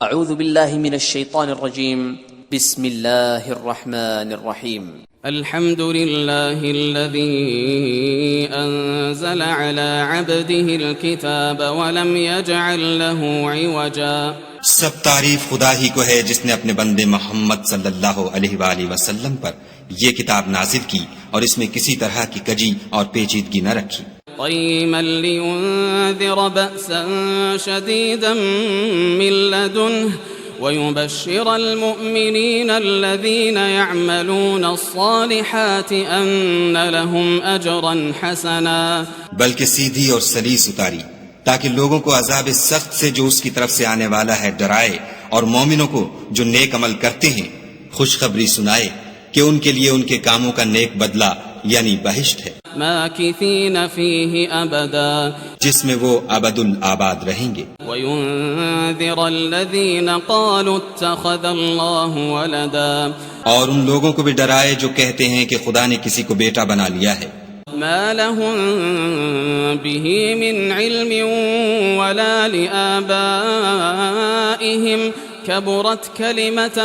اعوذ باللہ من الشیطان الرجیم بسم اللہ الرحمن الرحیم الحمد لله الذي أنزل على عبده الكتاب ولم يجعل له عوجا. سب تعریف خدا ہی کو ہے جس نے اپنے بندے محمد صلی اللہ علیہ وآلہ وسلم پر یہ کتاب نازل کی اور اس میں کسی طرح کی کجی اور پیچیدگی نہ رکھی. قيما لينذر بأسا شديدا من لدنه ويبشر المؤمنين الذين يعملون الصالحات أن لهم أجرا حسنا. بلکہ سیدھی اور سلیس اتاری تاکہ لوگوں کو عذاب سخت سے جو اس کی طرف سے آنے والا ہے ڈرائے، اور مومنوں کو جو نیک عمل کرتے ہیں خوشخبری سنائے کہ ان کے لیے ان کے کاموں کا نیک بدلہ یعنی بہشت ہے، ماکثین فیہ ابدا، جس میں وہ ابد الآباد رہیں گے. وینذر الذین قالوا اتخذ اللہ ولدا، اور ان لوگوں کو بھی ڈرائے جو کہتے ہیں کہ خدا نے کسی کو بیٹا بنا لیا ہے. ما لهم به من علم ولا لآبائهم كبرت كلمة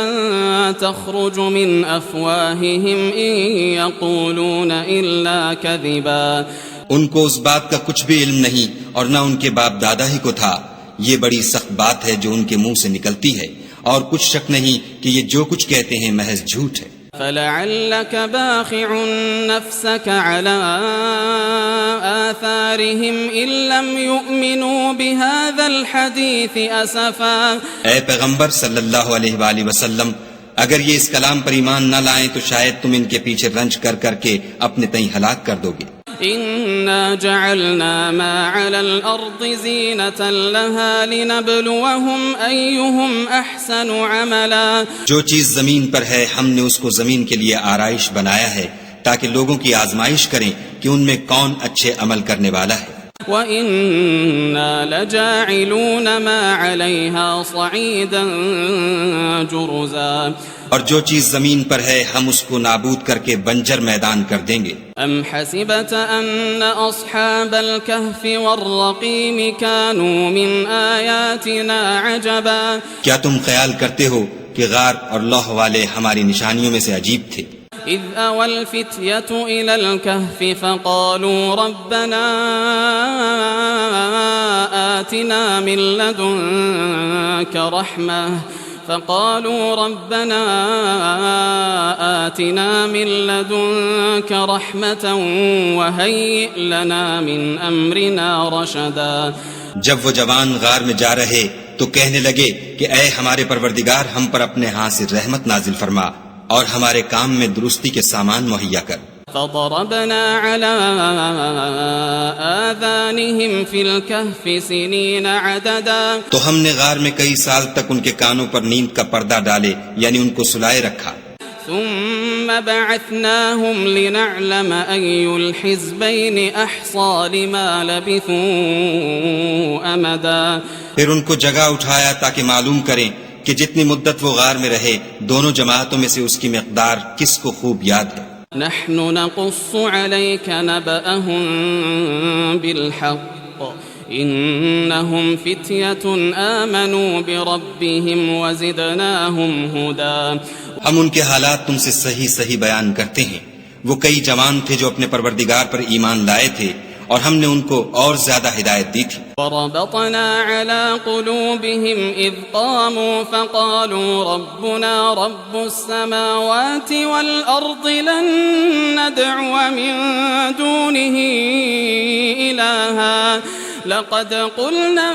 تخرج من أفواههم إن يقولون إلا كذبا. ان کو اس بات کا کچھ بھی علم نہیں اور نہ ان کے باپ دادا ہی کو تھا. یہ بڑی سخت بات ہے جو ان کے منہ سے نکلتی ہے، اور کچھ شک نہیں کہ یہ جو کچھ کہتے ہیں محض جھوٹ ہے. فلعلك باخع نفسك على آثارهم إن لم يؤمنوا بهذا الحديث أسفا. اے پیغمبر صلی اللہ علیہ وآلہ وسلم، اگر یہ اس کلام پر ایمان نہ لائیں تو شاید تم ان کے پیچھے رنج کر کر کے اپنے تئیں ہلاک کر دو گے. إنا جعلنا ما على الأرض زينة لها لنبلوهم أيهم أحسن عملا. جو چیز زمین پر ہے ہم نے اس کو زمین کے لیے آرائش بنایا ہے تاکہ لوگوں کی آزمائش کریں کہ ان میں کون اچھے عمل کرنے والا ہے. وَإِنَّا لَجَاعِلُونَ مَا عَلَيْهَا صَعِيدًا جُرُزًا. اور جو چیز زمین پر ہے ہم اس کو نابود کر کے بنجر میدان کر دیں گے. ام حسبت ان اصحاب الكهف والرقيم كانوا من آیاتنا عجبا. کیا تم خیال کرتے ہو کہ غار اور لوح والے ہماری نشانیوں میں سے عجیب تھے؟ اذ اوى الفتية الى الكهف فقالوا ربنا آتنا من لدنك رحمة فقالوا ربنا آتنا من لدنك رحمة وهيئ لنا من أمرنا رشدا. جب وہ جوان غار میں جا رہے تو کہنے لگے کہ اے ہمارے پروردگار، ہم پر اپنے ہاتھ سے رحمت نازل فرما اور ہمارے کام میں درستی کے سامان مہیا کر. فضربنا على آذانهم في الكهف سنين عددا. تو ہم نے غار میں کئی سال تک ان کے کانوں پر نیند کا پردہ ڈالے یعنی ان کو سلائے رکھا. ثم بعثناهم لنعلم أي الحزبين أحصى لما لبثوا أمدا. پھر ان کو جگہ اٹھایا تاکہ معلوم کریں کہ جتنی مدت وہ غار میں رہے دونوں جماعتوں میں سے اس کی مقدار کس کو خوب یاد ہے. نحن نقص عليك نبأهم بالحق إنهم فتية آمنوا بربهم وزدناهم هدى. ہم ان کے حالات تم سے صحیح بیان کرتے ہیں. وہ کئی جوان تھے جو اپنے پروردگار پر ایمان لائے تھے اور ہم نے ان کو اور زیادہ ہدایت دی تھی. وربطنا على قلوبهم إذ قاموا فقالوا ربنا رب السماوات والأرض لن ندعو من دونه إلها لقد قلنا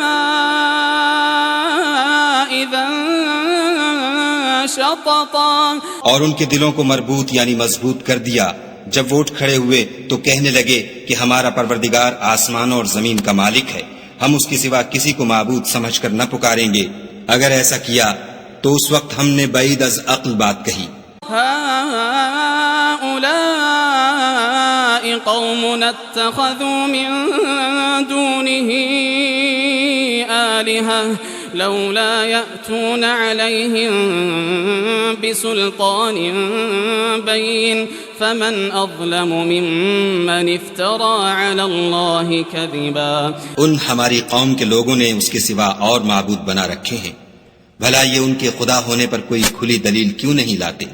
إذا شططا. اور ان کے دلوں کو مربوط یعنی مضبوط کر دیا. جب وہ اٹھ کھڑے ہوئے تو کہنے لگے کہ ہمارا پروردگار آسمانوں اور زمین کا مالک ہے، ہم اس کے سوا کسی کو معبود سمجھ کر نہ پکاریں گے. اگر ایسا کیا تو اس وقت ہم نے بعید از عقل بات کہی. هؤلاء قومنا اتخذوا من دونه آلهة لولا يأتون عليهم بسلطان بين فمن أظلم ممن افترى على الله كذبا. ان ہماری قوم کے لوگوں نے اس کے سوا اور معبود بنا رکھے ہیں، بھلا یہ ان کے خدا ہونے پر کوئی کھلی دلیل کیوں نہیں لاتے؟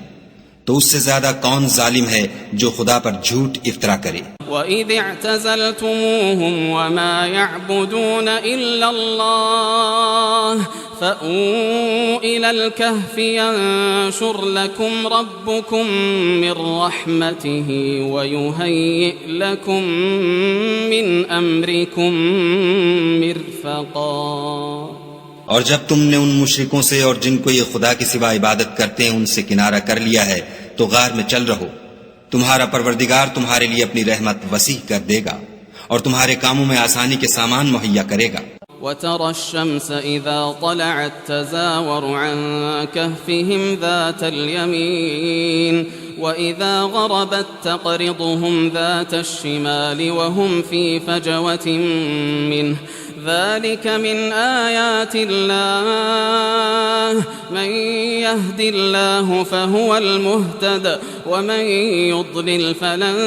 تو اس سے زیادہ کون ظالم ہے جو خدا پر جھوٹ افطرا کرے؟ وَإِذِ اعْتَزَلْتُمُوهُمْ وَمَا يَعْبُدُونَ إِلَّا اللَّهَ فَأْوُوا إِلَى الْكَهْفِ يَنشُرْ لَكُمْ رَبُّكُمْ مِنْ رَحْمَتِهِ وَيُهَيِّئْ لَكُمْ مِنْ أَمْرِكُمْ مِرْفَقًا۔ اور جب تم نے ان مشرکوں سے اور جن کو یہ خدا کے سوا عبادت کرتے ہیں ان سے کنارہ کر لیا ہے تو غار میں چل رہو، تمہارا پروردگار تمہارے لیے اپنی رحمت وسیع کر دے گا اور تمہارے کاموں میں آسانی کے سامان مہیا کرے گا۔ وَتَرَى الشَّمْسَ إِذَا طَلَعَتْ تَزَاوَرُ عَنْ كَهْفِهِمْ ذَاتَ الْيَمِينِ وَإِذَا غَرَبَتْ تَقْرِضُهُمْ ذَاتَ الشِّمَالِ وَهُمْ فِي فَجْوَةٍ مِّنْهُ ذلك من آيات الله من يهد الله فهو المهتد ومن يضلل فلن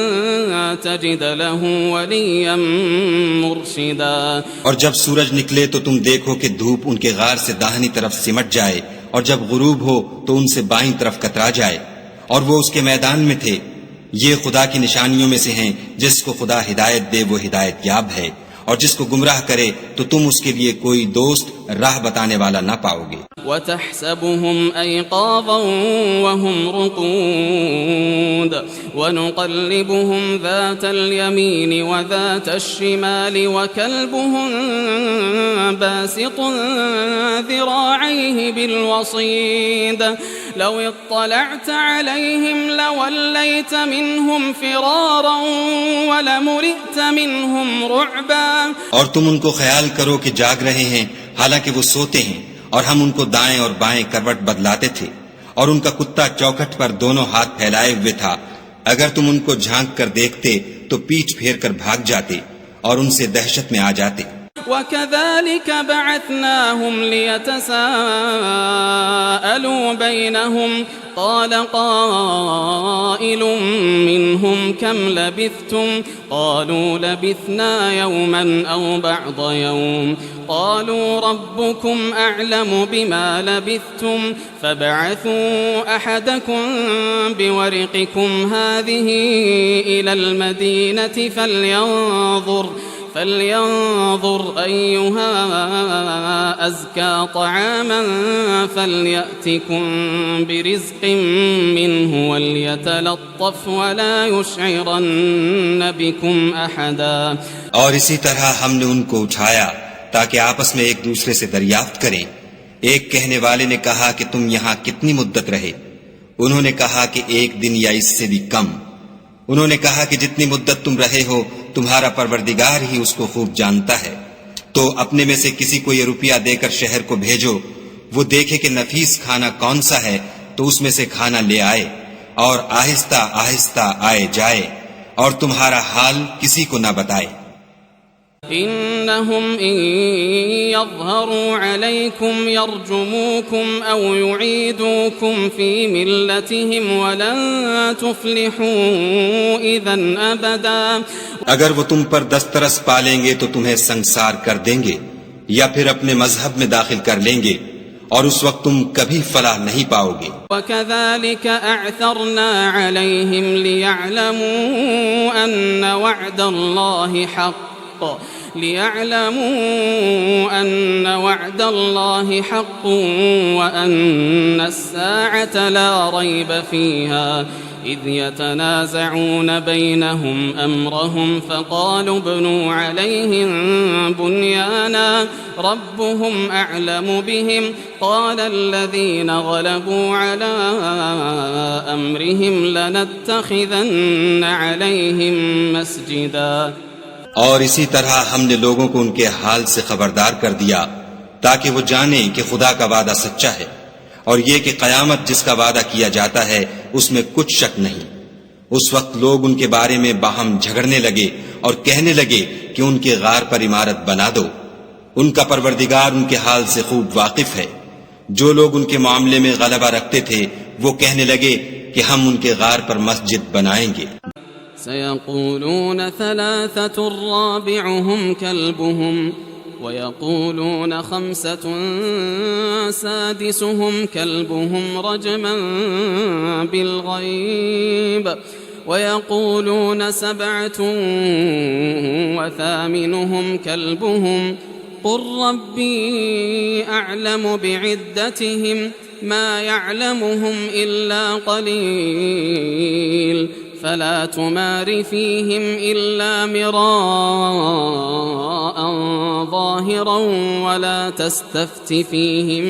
تجد له وليا مرشدا۔ اور جب سورج نکلے تو تم دیکھو کہ دھوپ ان کے غار سے داہنی طرف سمٹ جائے اور جب غروب ہو تو ان سے بائیں طرف کترا جائے اور وہ اس کے میدان میں تھے۔ یہ خدا کی نشانیوں میں سے ہیں، جس کو خدا ہدایت دے وہ ہدایت یاب ہے، اور جس کو گمراہ کرے تو تم اس کے لیے کوئی دوست راہ بتانے والا نہ پاؤ گے۔ وَتَحْسَبُهُمْ أَيْقَاظًا وَهُمْ رُقُودٌ وَنُقَلِّبُهُمْ ذَاتَ الْيَمِينِ وَذَاتَ الشِّمَالِ وَكَلْبُهُمْ بَاسِطٌ ذِرَاعَيْهِ بِالْوَصِيدِ لَوْ اطَّلَعْتَ عَلَيْهِمْ لَوَلَّيْتَ مِنْهُمْ فِرَارًا وَلَمُلِئْتَ مِنْهُمْ رُعْبًا۔ اور تم ان کو خیال کرو کہ جاگ رہے ہیں حالانکہ وہ سوتے ہیں، اور ہم ان کو دائیں اور بائیں کروٹ بدلاتے تھے، اور ان کا کتا چوکھٹ پر دونوں ہاتھ پھیلائے ہوئے تھا۔ اگر تم ان کو جھانک کر دیکھتے تو پیچھ پھیر کر بھاگ جاتے اور ان سے دہشت میں آ جاتے۔ وَكَذَلِكَ بَعَثْنَاهُمْ لِيَتَسَاءَلُوا بَيْنَهُمْ قَالَ قَائِلٌ مِّنْهُمْ كَمْ لَبِثْتُمْ قَالُوا لَبِثْنَا يَوْمًا أَوْ بَعْضَ يَوْمٍ قَالُوا رَبُّكُمْ أَعْلَمُ بِمَا لَبِثْتُمْ فَابْعَثُوا أَحَدَكُمْ بِوَرِقِكُمْ هَذِهِ إِلَى الْمَدِينَةِ فلينظر أيها أزكى طعاما فليأتكم برزق منه وليتلطف ولا يشعرن بكم أحدا۔ اور اسی طرح ہم نے ان کو اٹھایا تاکہ آپس میں ایک دوسرے سے دریافت کریں۔ ایک کہنے والے نے کہا کہ تم یہاں کتنی مدت رہے؟ انہوں نے کہا کہ 1 دن یا اس سے بھی کم۔ انہوں نے کہا کہ جتنی مدت تم رہے ہو تمہارا پروردگار ہی اس کو خوب جانتا ہے، تو اپنے میں سے کسی کو یہ روپیہ دے کر شہر کو بھیجو، وہ دیکھے کہ نفیس کھانا کون سا ہے تو اس میں سے کھانا لے آئے، اور آہستہ آہستہ آئے جائے، اور تمہارا حال کسی کو نہ بتائے۔ إنهم إن يظهروا عليكم يرجموكم أو يعيدوكم في ملتهم ولن تفلحوا إذا أبدا۔ اگر وہ تم پر دسترس پالیں گے تو تمہیں سنسار کر دیں گے یا پھر اپنے مذہب میں داخل کر لیں گے، اور اس وقت تم کبھی فلاح نہیں پاؤ گے۔ وَكَذَلِكَ أَعْثَرْنَا عَلَيْهِمْ لِيَعْلَمُوا أَنَّ وَعْدَ اللَّهِ حَقٌّ وَأَنَّ السَّاعَةَ لَا رَيْبَ فِيهَا إِذْ يَتَنَازَعُونَ بَيْنَهُمْ أَمْرَهُمْ فَقَالُوا ابْنُوا عَلَيْهِمْ بُنْيَانًا رَبُّهُمْ أَعْلَمُ بِهِمْ قَالَ الَّذِينَ غَلَبُوا عَلَى أَمْرِهِمْ لَنَتَّخِذَنَّ عَلَيْهِمْ مَسْجِدًا۔ اور اسی طرح ہم نے لوگوں کو ان کے حال سے خبردار کر دیا تاکہ وہ جانیں کہ خدا کا وعدہ سچا ہے، اور یہ کہ قیامت جس کا وعدہ کیا جاتا ہے اس میں کچھ شک نہیں۔ اس وقت لوگ ان کے بارے میں باہم جھگڑنے لگے اور کہنے لگے کہ ان کے غار پر عمارت بنا دو۔ ان کا پروردگار ان کے حال سے خوب واقف ہے۔ جو لوگ ان کے معاملے میں غلبہ رکھتے تھے وہ کہنے لگے کہ ہم ان کے غار پر مسجد بنائیں گے۔ سيقولون 3 رابعهم كلبهم ويقولون 5 سادسهم كلبهم رجما بالغيب ويقولون 7 وثامنهم كلبهم قل ربي أعلم بعدتهم ما يعلمهم إلا قليل فلا تمار فيهم إلا مراء ظاهرا ولا تستفت فيهم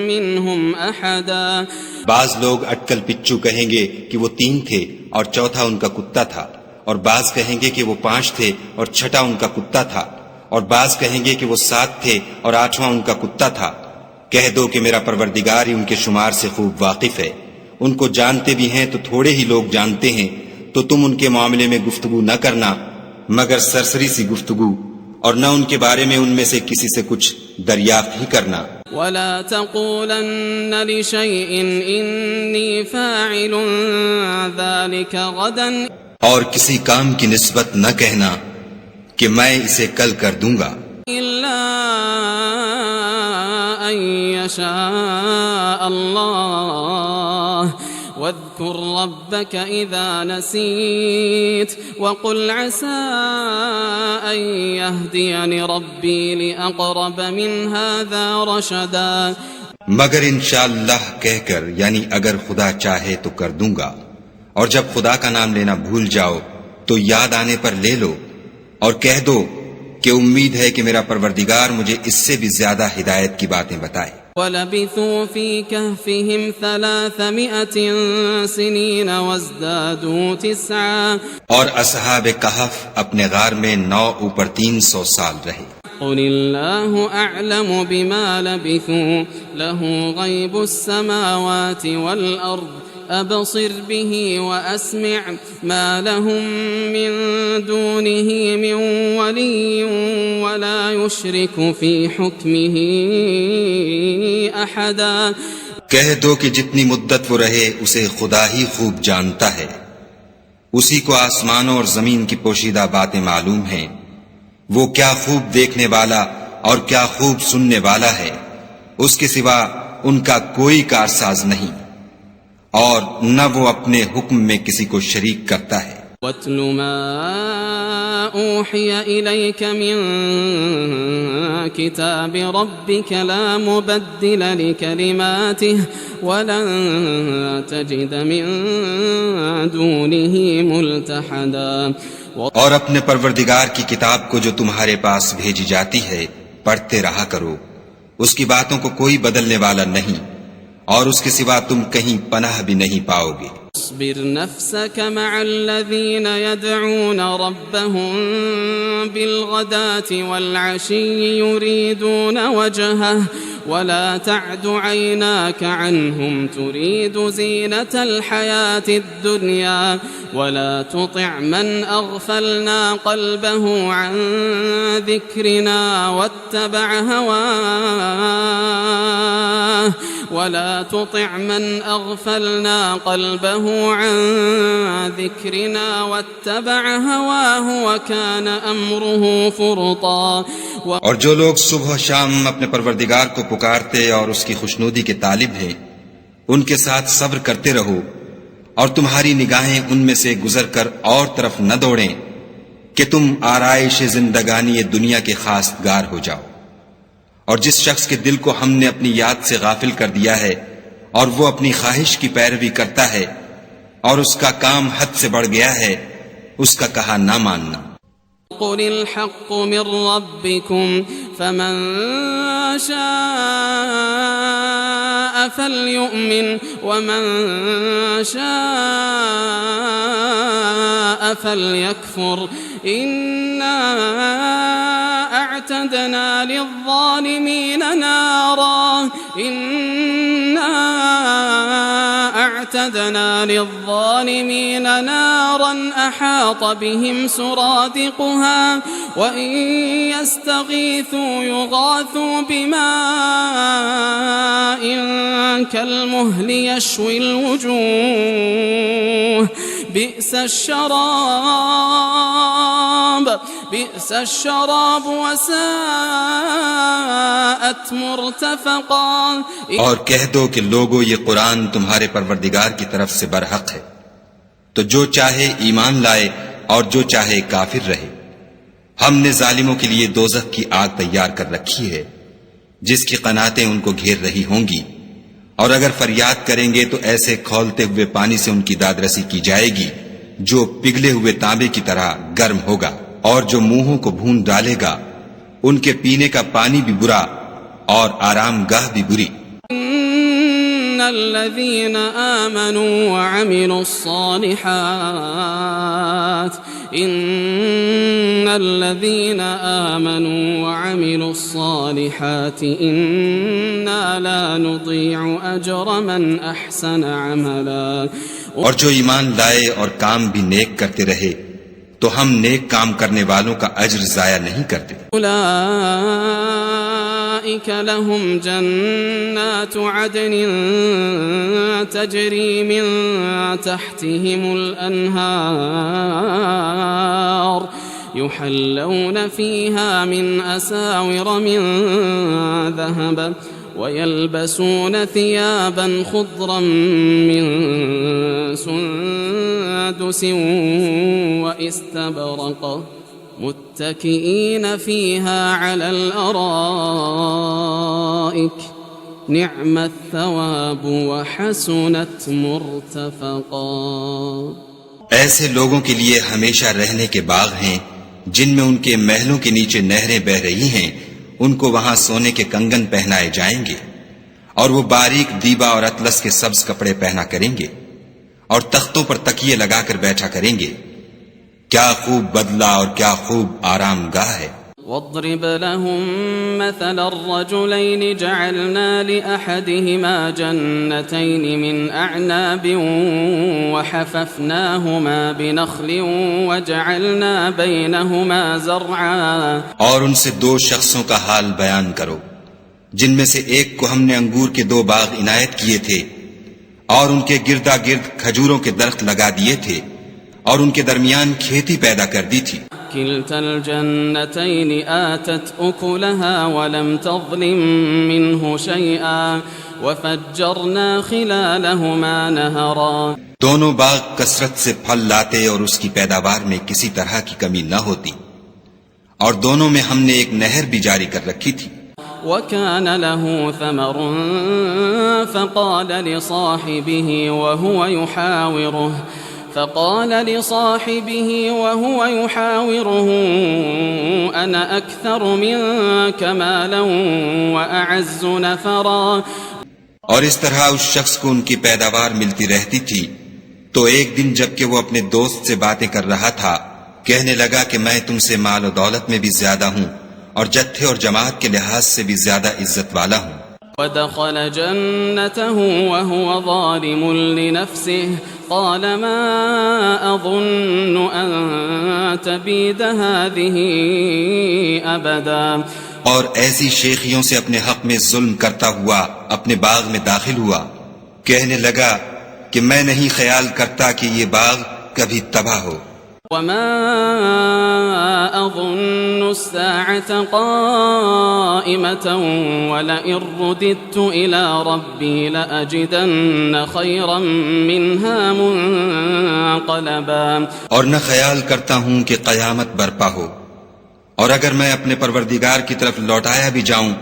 منهم أحدا. بعض لوگ اٹکل پچو کہیں گے کہ وہ 3 تھے اور چوتھا ان کا کتا تھا، اور بعض کہیں گے کہ وہ 5 تھے اور چھٹا ان کا کتا تھا، اور بعض کہیں گے کہ وہ 7 تھے اور 8واں ان کا کتا تھا. کہہ دو کہ میرا پروردگار ہی ان کے شمار سے خوب واقف ہے. ان کو جانتے بھی ہیں تو تھوڑے ہی لوگ جانتے ہیں، تو تم ان کے معاملے میں گفتگو نہ کرنا مگر سرسری سی گفتگو، اور نہ ان کے بارے میں ان میں سے کسی سے کچھ دریافت ہی کرنا. ولا تقولن لشيء إني فاعل ذلك غدا اور کسی کام کی نسبت نہ کہنا کہ میں اسے کل کر دوں گا إلا أن يشاء الله واذكر ربك إذا نسيت وقل عسى أن يهديني ربي لأقرب من هذا رشدا. مگر انشاءاللہ کہہ کر، یعنی اگر خدا چاہے تو کر دوں گا، اور جب خدا کا نام لینا بھول جاؤ تو یاد آنے پر لے لو، اور کہہ دو کہ امید ہے کہ میرا پروردگار مجھے اس سے بھی زیادہ ہدایت کی باتیں بتائے. وَلَبِثُوا فِي كَهْفِهِمْ 300 سِنِينَ وَازْدَادُوا 9. اور اصحاب کہف اپنے غار میں 9 اوپر 300 سال رہے. قل الله أعلم بما لبثوا له غيب السماوات والأرض أبصر به وأسمع ما لهم من دونه من ولي ولا يشرك في حكمه أحدا. کہہ دو کہ جتنی مدت وہ رہے اسے خدا ہی خوب جانتا ہے، اسی کو آسمانوں اور زمین کی پوشیدہ باتیں معلوم ہیں. وہ کیا خوب دیکھنے والا اور کیا خوب سننے والا ہے، اس کے سوا ان کا کوئی کارساز نہیں، اور نہ وہ اپنے حکم میں کسی کو شریک کرتا ہے. وَاتْلُ مَا أُوحِيَ إِلَيْكَ مِن كِتَابِ رَبِّكَ لَا مُبَدِّلَ لِكَلِمَاتِهِ وَلَن تَجِدَ مِن دُونِهِ مُلْتَحَدًا. اور اپنے پروردگار کی کتاب کو جو تمہارے پاس بھیجی جاتی ہے پڑھتے رہا کرو، اس کی باتوں کو کوئی بدلنے والا نہیں، اور اس کے سوا تم کہیں پناہ بھی نہیں پاؤ گے. اصبر نفسك مع الذين يدعون ربهم بالغداة والعشي يريدون وجهه ولا تعد عيناك عنهم تريد زينة الحياة الدنيا ولا تطع من أغفلنا قلبه عن ذكرنا واتبع هواه ولا تطع من أغفلنا قلبه عن ذكرنا واتبع هواه وكان أمره فرطا. اور جو لوگ صبح و شام اپنے پروردگار کو پکارتے اور اس کی خوشنودی کے طالب ہیں، ان کے ساتھ صبر کرتے رہو، اور تمہاری نگاہیں ان میں سے گزر کر اور طرف نہ دوڑیں کہ تم آرائش زندگانی دنیا کے خواستگار ہو جاؤ. اور جس شخص کے دل کو ہم نے اپنی یاد سے غافل کر دیا ہے اور وہ اپنی خواہش کی پیروی کرتا ہے اور اس کا کام حد سے بڑھ گیا ہے، اس کا کہا نہ ماننا. قل الحق من ربكم فمن شاء فليؤمن ومن شاء فليكفر إنا أعتدنا للظالمين نارا أحاط بهم سرادقها وإن يستغيثوا يغاثوا بماء كالمهل يشوي الوجوه بئس الشراب وساءت مرتفقا. اور کہہ دو کہ لوگو یہ قرآن تمہارے پروردگار کی طرف سے برحق ہے، تو جو چاہے ایمان لائے اور جو چاہے کافر رہے. ہم نے ظالموں کے لیے دوزخ کی آگ تیار کر رکھی ہے جس کی قناتیں ان کو گھیر رہی ہوں گی، اور اگر فریاد کریں گے تو ایسے کھولتے ہوئے پانی سے ان کی دادرسی کی جائے گی جو پگھلے ہوئے تانبے کی طرح گرم ہوگا، اور جو منہوں کو بھون ڈالے گا ان کے پینے کا پانی بھی برا اور آرام گاہ بھی بری. إن الذين آمنوا وعملوا الصالحات إنا لا نضيع أجر من أحسن عملا. اور جو ایمان لائے اور کام بھی نیک کرتے رہے تو ہم نیک کام کرنے والوں کا اجر ضائع نہیں کرتے. أولئك لهم جنات عدن تجري من تحتهم الأنهار يحلون فيها من أساور من ذهب ويلبسون ثيابا خضرا من سندس واستبرق متكئين فيها على الأرائك نعم الثواب وحسنت مرتفقا. ایسے لوگوں کے لیے ہمیشہ رہنے کے باغ ہیں جن میں ان کے محلوں کے نیچے نہریں بہ رہی ہیں. ان کو وہاں سونے کے کنگن پہنائے جائیں گے اور وہ باریک دیبا اور اطلس کے سبز کپڑے پہنا کریں گے اور تختوں پر تکیے لگا کر بیٹھا کریں گے. کیا خوب بدلہ اور کیا خوب آرام گاہ ہے. واضرب لهم مثل الرجلين جعلنا لأحدهما جنتين من أعناب وحففناهما بنخل وجعلنا بينهما زرعا. اور ان سے دو شخصوں کا حال بیان کرو جن میں سے ایک کو ہم نے انگور کے 2 باغ عنایت کیے تھے اور ان کے گردا گرد کھجوروں کے درخت لگا دیے تھے اور ان کے درمیان کھیتی پیدا کر دی تھی. كلتا الجنتين آتت أكلها ولم تظلم منه شيئا وفجرنا خلالهما نهرا. دونوں باغ کثرت سے پھل لاتے اور اس کی پیداوار میں کسی طرح کی کمی نہ ہوتی، اور دونوں میں ہم نے ایک نہر بھی جاری کر رکھی تھی. وكان له ثمر فقال لصاحبه وهو يحاوره أنا أكثر منك مالا وأعز نفرا. اور اس طرح اس شخص کو ان کی پیداوار ملتی رہتی تھی تو ایک دن جب کہ وہ اپنے دوست سے باتیں کر رہا تھا کہنے لگا کہ میں تم سے مال و دولت میں بھی زیادہ ہوں اور جتھے اور جماعت کے لحاظ سے بھی زیادہ عزت والا ہوں. ودخل جنته وهو ظالم لنفسه قال ما أظن أن تبيد هذه أبدا. اور ایسی شیخیوں سے اپنے حق میں ظلم کرتا ہوا اپنے باغ میں داخل ہوا، کہنے لگا کہ میں نہیں خیال کرتا کہ یہ باغ کبھی تباہ ہو. وما أظن الساعة قائمة ولئن رددت إلى ربي لأجدن خيرا منها منقلبا. اور نہ خیال کرتا ہوں کہ قیامت برپا ہو، اور اگر میں اپنے پروردگار کی طرف لوٹایا بھی جاؤں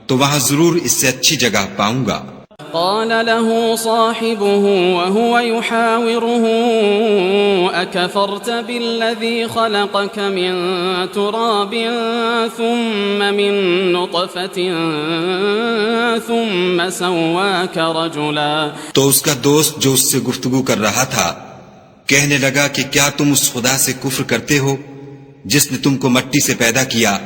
تو وہاں ضرور اس سے اچھی جگہ پاؤں گا. قال له صاحبه وهو يحاوره أكفرت بالذي خلقك من تراب ثم من نطفة ثم سواك رجلا. تو اس کا دوست جو اس سے گفتگو کر رہا تھا کہنے لگا کہ کیا تم اس خدا سے کفر کرتے ہو جس نے تم کو مٹی سے پیدا کیا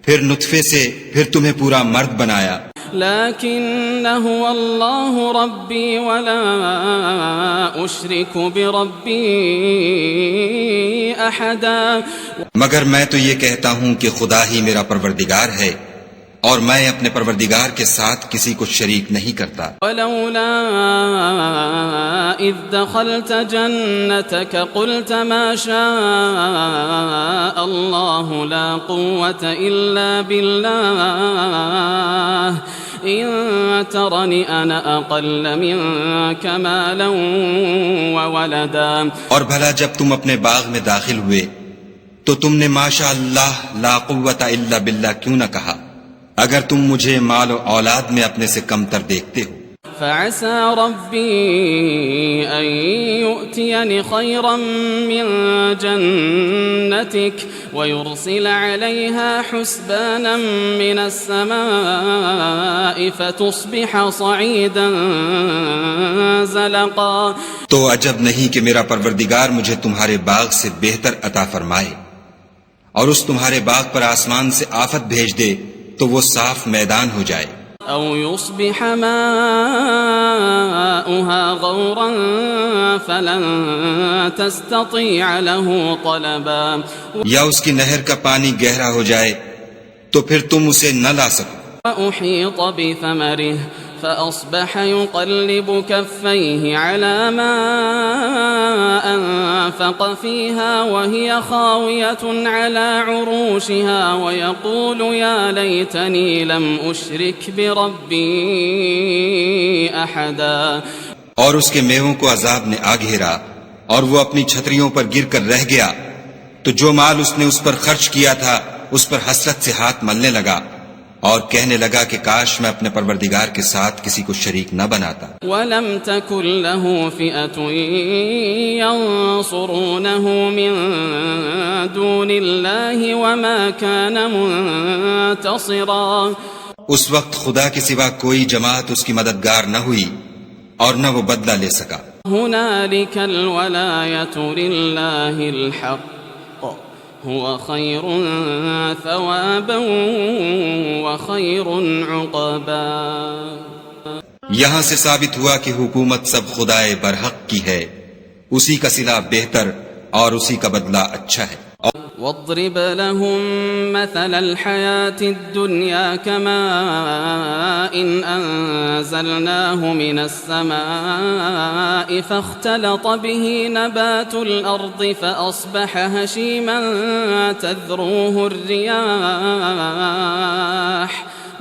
پھر نطفے سے پھر تمہیں پورا مرد بنایا. لكن هو الله ربي ولا أشرك بربي أحدا. مگر میں تو یہ کہتا ہوں کہ خدا ہی میرا پروردگار ہے اور میں اپنے پروردگار کے ساتھ کسی کو شریک نہیں کرتا. ولولا إذ دخلت جنتك قلت ما شاء الله لا قوة إلا بالله إن ترني أنا أقل منك مالا وولدا. اور بھلا جب تم اپنے باغ میں داخل ہوئے تو تم نے ماشاء اللہ لا قوت الا باللہ کیوں نہ کہا؟ اگر تم مجھے مال و اولاد میں اپنے سے کم تر دیکھتے ہو. فعسى ربي أن يؤتيني خيرا من جنتك ويرسل عليها حسبانا من السماء فتصبح صعيدا زلقا. تو عجب نہیں کہ میرا پروردگار مجھے تمہارے باغ سے بہتر عطا فرمائے اور اس تمہارے باغ پر آسمان سے آفت بھیج دے تو وہ صاف میدان ہو جائے. أو يصبح ماؤها غورا فلن تستطيع له طلبا. یا اس کی نہر کا پانی گہرا ہو جائے تو پھر تم اسے نہ لا سکو. وأحيط بثمره فأصبح يقلب كفيه على ما أنفق فيها وهي خاوية على عروشها ويقول يا ليتني لم أشرك بربي أحدا. اور اس کے میووں کو عذاب نے آ گھیرا اور وہ اپنی چھتریوں پر گر کر رہ گیا تو جو مال اس نے اس پر خرچ کیا تھا اس پر حسرت سے ہاتھ ملنے لگا اور کہنے لگا کہ کاش میں اپنے پروردگار کے ساتھ کسی کو شریک نہ بناتا. وَلَمْ تَكُنْ لَهُ فِئَةٌ يَنصُرُونَهُ مِن دُونِ اللَّهِ وَمَا كَانَ مُنتَصِرًا. اس وقت خدا کے سوا کوئی جماعت اس کی مددگار نہ ہوئی اور نہ وہ بدلہ لے سکا. هُنَالِكَ الْوَلَایَةُ لِلَّهِ الْحَقِّ هو خير ثوابا وخير عقبا. یہاں سے ثابت ہوا کہ حکومت سب خدائے برحق کی ہے، اسی کا صلہ بہتر اور اسی کا بدلہ اچھا ہے. واضرب لهم مثل الحياة الدنيا كماء أنزلناه من السماء فاختلط به نبات الأرض فأصبح هشيما تذروه الرياح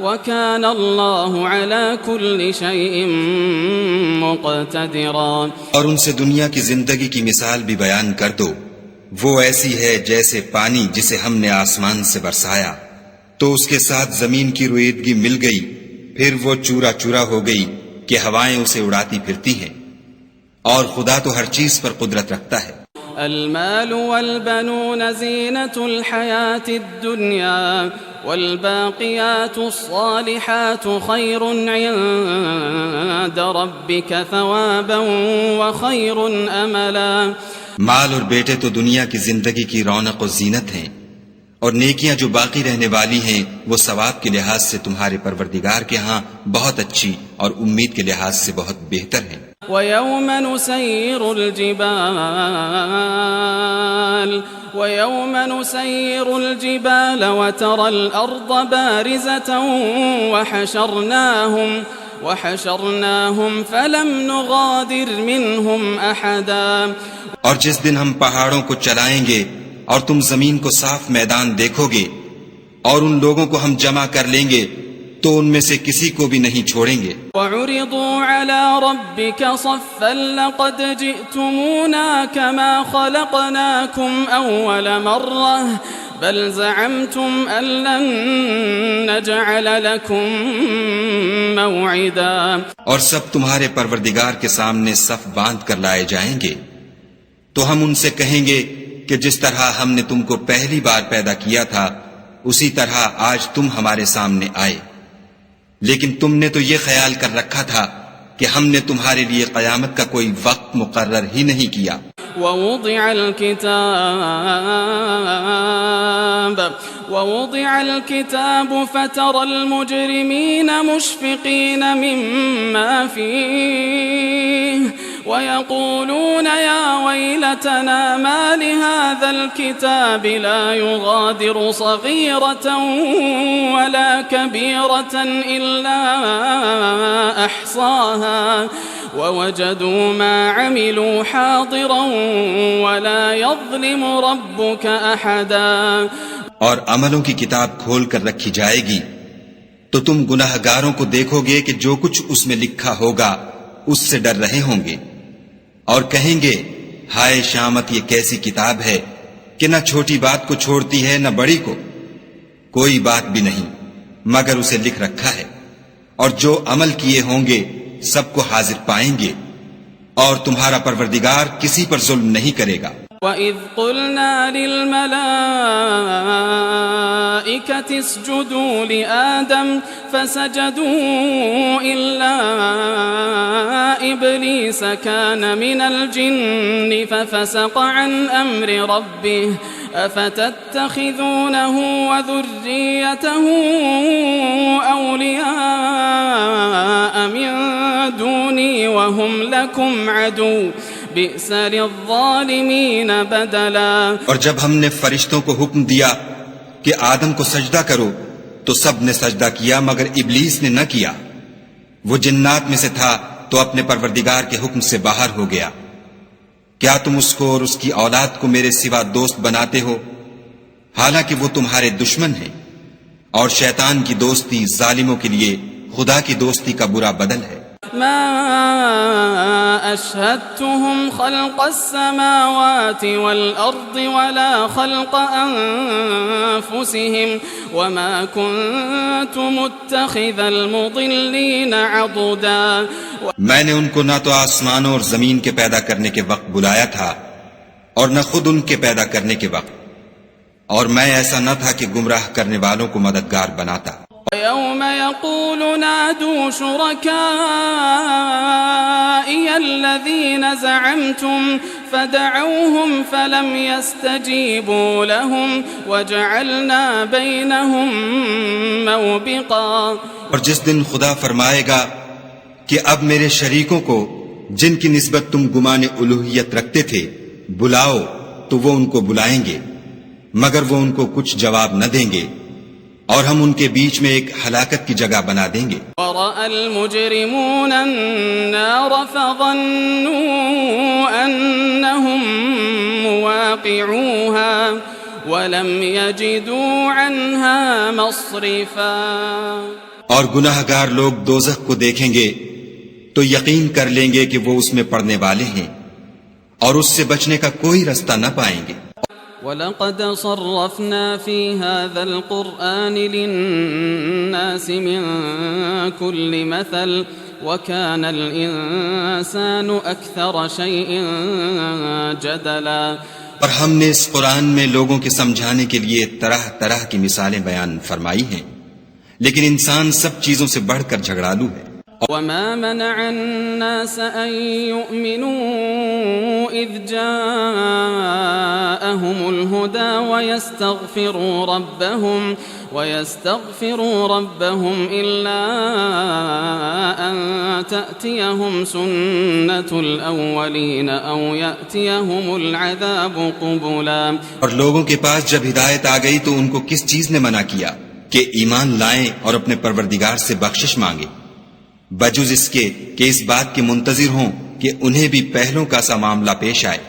وكان الله على كل شيء مقتدرا. اور ان سے دنیا کی زندگی کی مثال بھی بیان کر دو. وہ ایسی ہے جیسے پانی جسے ہم نے آسمان سے برسایا تو اس کے ساتھ زمین کی رویدگی مل گئی، پھر وہ چورا چورا ہو گئی کہ ہوائیں اسے اڑاتی پھرتی ہیں، اور خدا تو ہر چیز پر قدرت رکھتا ہے. المال والبنون زينة الحياة الدنيا والباقيات الصالحات خير عند ربك ثوابا وخير أملا. مال اور بیٹے تو دنیا کی زندگی کی رونق و زینت ہیں، اور نیکیاں جو باقی رہنے والی ہیں وہ ثواب کے لحاظ سے تمہارے پروردگار کے ہاں بہت اچھی اور امید کے لحاظ سے بہت بہتر ہیں. وَيَوْمَ نُسَيِّرُ الْجِبَالَ وَتَرَى الْأَرْضَ بَارِزَةً وَحَشَرْنَاهُمْ فَلَمْ نُغَادِرْ مِنْهُمْ أَحَدًا. اور جس دن ہم پہاڑوں کو چلائیں گے اور تم زمین کو صاف میدان دیکھو گے اور ان لوگوں کو ہم جمع کر لیں گے تو ان میں سے کسی کو بھی نہیں چھوڑیں گے. وَعُرِضُوا عَلَى رَبِّكَ صَفًّا لَقَدْ جِئْتُمُونَا كَمَا خَلَقْنَاكُمْ أَوَّلَ مَرَّةٍ بَلْ زَعَمْتُمْ أَن لَّن نَّجْعَلَ لَكُم مَّوْعِدًا. اور سب تمہارے پروردگار کے سامنے صف باندھ کر لائے جائیں گے تو ہم ان سے کہیں گے کہ جس طرح ہم نے تم کو پہلی بار پیدا کیا تھا اسی طرح آج تم ہمارے سامنے آئے، لیکن تم نے تو یہ خیال کر رکھا تھا کہ ہم نے تمہارے لیے قیامت کا کوئی وقت مقرر ہی نہیں کیا. ووضع الكتاب فترى المجرمين مشفقين مما فيه ويقولون يا ويلتنا ما لهذا الكتاب لا يغادر صغيرة ولا كبيرة إلا أحصاها ووجدوا ما عملوا حاضرا ولا يظلم ربك أحدا. اور عملوں کی کتاب کھول کر رکھی جائے گی تو تم گناہگاروں کو دیکھو گے کہ جو کچھ اس میں لکھا ہوگا اس سے ڈر رہے ہوں گے اور کہیں گے ہائے شامت یہ کیسی کتاب ہے کہ نہ چھوٹی بات کو چھوڑتی ہے نہ بڑی کو، کوئی بات بھی نہیں مگر اسے لکھ رکھا ہے، اور جو عمل کیے ہوں گے سب کو حاضر پائیں گے، اور تمہارا پروردگار کسی پر ظلم نہیں کرے گا. وَإِذْ قُلْنَا لِلْمَلَائِكَةِ اسْجُدُوا لِآدَمَ فَسَجَدُوا إِلَّا إِبْلِيسَ كَانَ مِنَ الْجِنِّ فَفَسَقَ عَنْ أَمْرِ رَبِّهِ أَفَتَتَّخِذُونَهُ وَذُرِّيَّتَهُ أَوْلِيَاءَ مِن دُونِي وَهُمْ لَكُمْ عَدُوٌّ بئس للظالمین بدلا. اور جب ہم نے فرشتوں کو حکم دیا کہ آدم کو سجدہ کرو تو سب نے سجدہ کیا مگر ابلیس نے نہ کیا، وہ جنات میں سے تھا تو اپنے پروردگار کے حکم سے باہر ہو گیا. کیا تم اس کو اور اس کی اولاد کو میرے سوا دوست بناتے ہو حالانکہ وہ تمہارے دشمن ہیں، اور شیطان کی دوستی ظالموں کے لیے خدا کی دوستی کا برا بدل ہے. ما أشهدتهم خلق السماوات والأرض ولا خلق أنفسهم وما كنت متخذ المضلين عضدا. میں نے ان کو نہ تو آسمانوں اور زمین کے پیدا کرنے کے وقت بلایا تھا اور نہ خود ان کے پیدا کرنے کے وقت، اور میں ایسا نہ تھا کہ گمراہ کرنے والوں کو مددگار بناتا. وَيَوْمَ يَقُولُ نَادُوا شُرَكَائِيَ الَّذِينَ زَعَمْتُمْ فَدَعَوْهُمْ فَلَمْ يَسْتَجِيبُوا لَهُمْ وَجَعَلْنَا بَيْنَهُمْ مَوْبِقًا. اور جس دن خدا فرمائے گا کہ اب میرے شریکوں کو جن کی نسبت تم گمان الوہیت رکھتے تھے بلاؤ، تو وہ ان کو بلائیں گے مگر وہ ان کو کچھ جواب نہ دیں گے، اور ہم ان کے بیچ میں ایک ہلاکت کی جگہ بنا دیں گے. وَرَأَى الْمُجْرِمُونَ النَّارَ فَظَنُّوا أَنَّهُمْ مُوَاقِعُوهَا وَلَمْ يَجِدُوا عَنْهَا مَصْرِفًا. اور گناہگار لوگ دوزخ کو دیکھیں گے تو یقین کر لیں گے کہ وہ اس میں پڑنے والے ہیں، اور اس سے بچنے کا کوئی رستہ نہ پائیں گے. وَلَقَدْ صَرَّفْنَا فِي هَذَا الْقُرْآنِ لِلنَّاسِ مِنْ كُلِّ مَثَلٍ وَكَانَ الْإِنسَانُ أَكْثَرَ شَيْءٍ جَدَلًا. اور ہم نے اس قرآن میں لوگوں کے سمجھانے کے لیے طرح طرح کی مثالیں بیان فرمائی ہیں، لیکن انسان سب چیزوں سے بڑھ کر جھگڑالو ہے. وما منع الناس أن يؤمنوا إذ جاءهم الهدى ويستغفروا ربهم إلا أن تأتيهم سنة الأولين أو يأتيهم العذاب قبلا. اور لوگوں کے پاس جب ہدایت آ گئی تو ان کو کس چیز نے منع کیا کہ ایمان لائیں اور اپنے پروردگار سے بخشش مانگیں، بجز اس کے کہ اس بات کے منتظر ہوں کہ انہیں بھی پہلوں کا سا معاملہ پیش آئے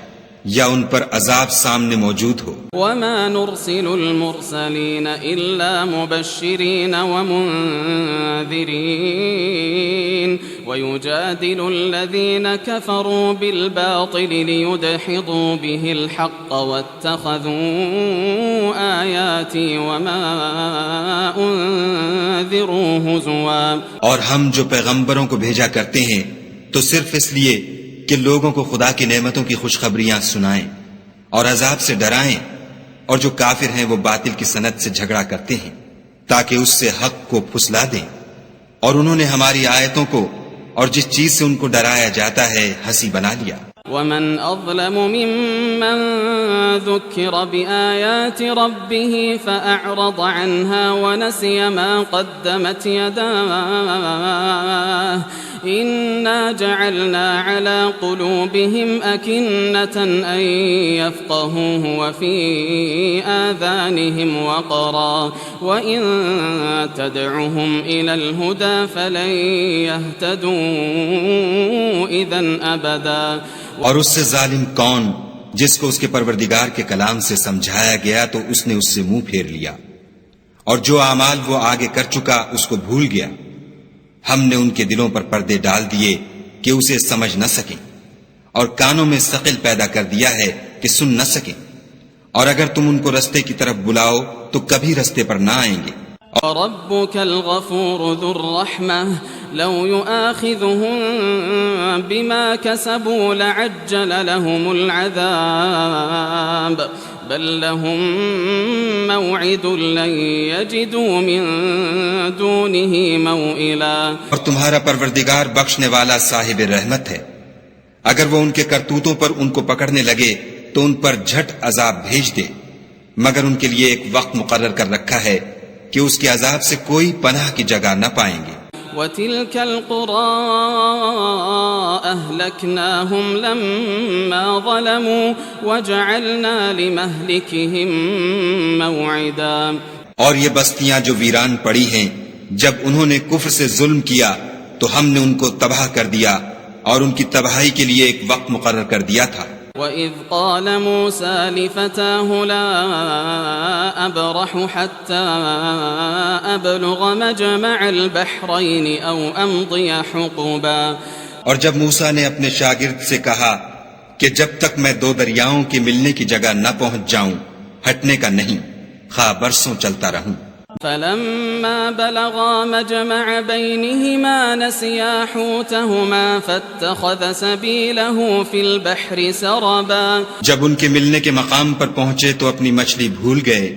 یا ان پر عذاب سامنے موجود ہو. وما نرسل المرسلین الا مبشرین ومنذرین ويجادل الذین كفروا بالباطل ليدحضوا به الحق واتخذوا آیاتی وما انذروا ہزوا. اور ہم جو پیغمبروں کو بھیجا کرتے ہیں تو صرف اس لیے کہ لوگوں کو خدا کی نعمتوں کی خوشخبریاں سنائیں اور عذاب سے ڈرائیں، اور جو کافر ہیں وہ باطل کی سند سے جھگڑا کرتے ہیں تاکہ اس سے حق کو پھسلا دیں، اور انہوں نے ہماری آیتوں کو اور جس چیز سے ان کو ڈرایا جاتا ہے ہنسی بنا لیا. ومن أظلم ممن ذكر بآيات ربه فأعرض عنها ونسي ما قدمت يداه إنا جعلنا على قلوبهم أكنة أن يفقهوه وفي آذانهم وقرا وإن تدعهم إلى الهدى فلن يهتدوا إذن أبدا. اور اس سے ظالم کون جس کو اس کے پروردگار کے کلام سے سمجھایا گیا تو اس نے اس سے منہ پھیر لیا، اور جو اعمال وہ آگے کر چکا اس کو بھول گیا. ہم نے ان کے دلوں پر پردے ڈال دیے کہ اسے سمجھ نہ سکیں، اور کانوں میں ثقل پیدا کر دیا ہے کہ سن نہ سکیں، اور اگر تم ان کو رستے کی طرف بلاؤ تو کبھی رستے پر نہ آئیں گے. ربك الغفور ذو الرحمة لو يؤاخذهم بما كسبوا لعجل لهم العذاب بل لهم موعد لن يجدوا من دونه موئلا. اور تمہارا پروردگار بخشنے والا صاحب رحمت ہے، اگر وہ ان کے کرتوتوں پر ان کو پکڑنے لگے تو ان پر جھٹ عذاب بھیج دے، مگر ان کے لیے ایک وقت مقرر کر رکھا ہے کہ اس کے عذاب سے کوئی پناہ کی جگہ نہ پائیں گے. وَتِلْكَ الْقُرَىٰ أَهْلَكْنَاهُمْ لَمَّا ظَلَمُوا وَجَعَلْنَا لِمَهْلِكِهِمْ مَوْعِدًا. اور یہ بستیاں جو ویران پڑی ہیں جب انہوں نے کفر سے ظلم کیا تو ہم نے ان کو تباہ کر دیا اور ان کی تباہی کے لیے ایک وقت مقرر کر دیا تھا. وَإِذْ قَالَ مُوسَى لِفَتَاهُ لَا أَبْرَحُ حَتَّى أَبْلُغَ مَجْمَعَ الْبَحْرَيْنِ أَوْ أَمْضِيَ حُقُبًا. اور جب موسیٰ نے اپنے شاگرد سے کہا کہ جب تک میں دو دریاؤں کے ملنے کی جگہ نہ پہنچ جاؤں ہٹنے کا نہیں، خواہ برسوں چلتا رہوں. فلما بلغا مجمع بينهما نسيا حوتهما فاتخذ سبيله في البحر سربا. جب ان کے ملنے کے مقام پر پہنچے تو اپنی مچھلی بھول گئے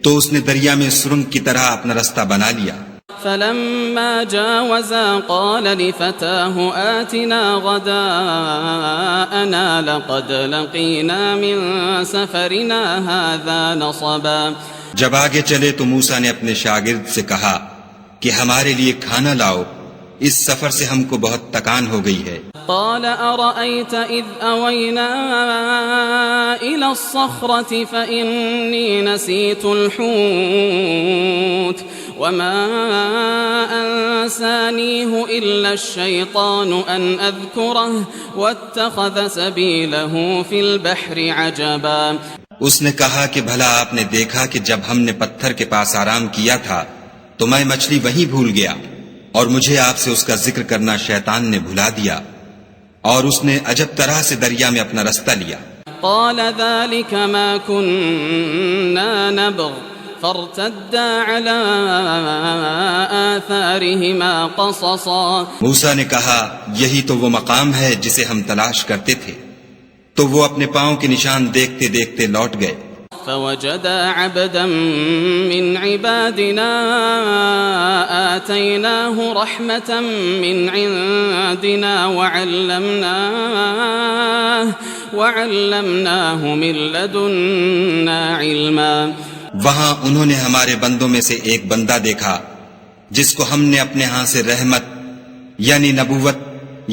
تو اس نے دریا میں سرنگ کی طرح اپنا رستہ بنا لیا. فلما جاوزا قال لفتاه آتنا غداءنا لقد لقينا من سفرنا هذا نصبا. جب آگے چلے تو موسیٰ نے اپنے شاگرد سے کہا کہ ہمارے لیے کھانا لاؤ، اس سفر سے ہم کو بہت تکان ہو گئی ہے. قال أرأيت إذ أوينا إلى الصخرة فإني نسيت الحوت وما أنسانيه إلا الشيطان أن أذكره واتخذ سبيله في البحر عجبا. اس نے کہا کہ بھلا آپ نے دیکھا کہ جب ہم نے پتھر کے پاس آرام کیا تھا تو میں مچھلی وہیں بھول گیا، اور مجھے آپ سے اس کا ذکر کرنا شیطان نے بھلا دیا، اور اس نے عجب طرح سے دریا میں اپنا رستہ لیا. قال ذلك ما كنا نبغ فارتدا على آثارهما قصصا. موسیٰ نے کہا یہی تو وہ مقام ہے جسے ہم تلاش کرتے تھے. تو وہ اپنے پاؤں کے نشان دیکھتے دیکھتے لوٹ گئے. فوجدا عبدا من عبادنا آتيناه رحمة من عندنا وعلمناه من لدنا علما. وہاں انہوں نے ہمارے بندوں میں سے ایک بندہ دیکھا جس کو ہم نے اپنے ہاں سے رحمت یعنی نبوت